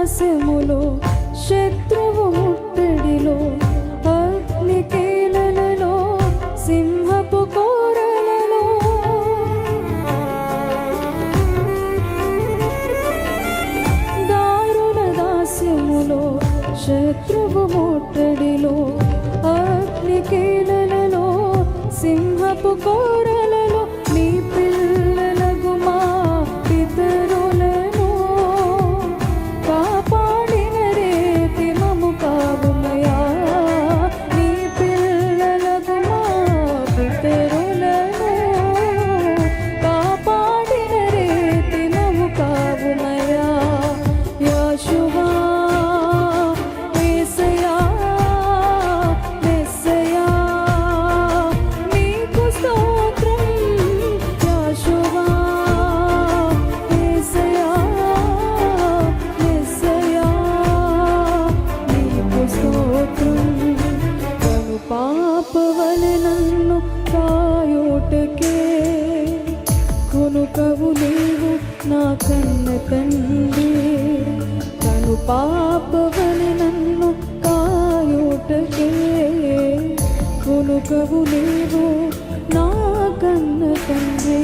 దాస్యములో శత్రువు ముట్టడిలో అగ్నికీలలలో సింహపు కోరలలో దారుణ దాస్యములో శత్రువు ముట్టడిలో అగ్నికీలలలో సింహపు కోరలలో నీ పిల్లలకు మా పితరులను కాపాడిన రీతి మము కావుమయా. నీ పిల్లలకు మా పితరులను కాపాడిన రీతి మము కావుమయా. యోషువా పాపవలె నన్ను కాయుటకే కొనుకవు నీవు నా కన్న తండ్రి. తను పాపవలె నన్ను కాయుటకే కొనుకవు నీవు నా కన్న తండ్రి.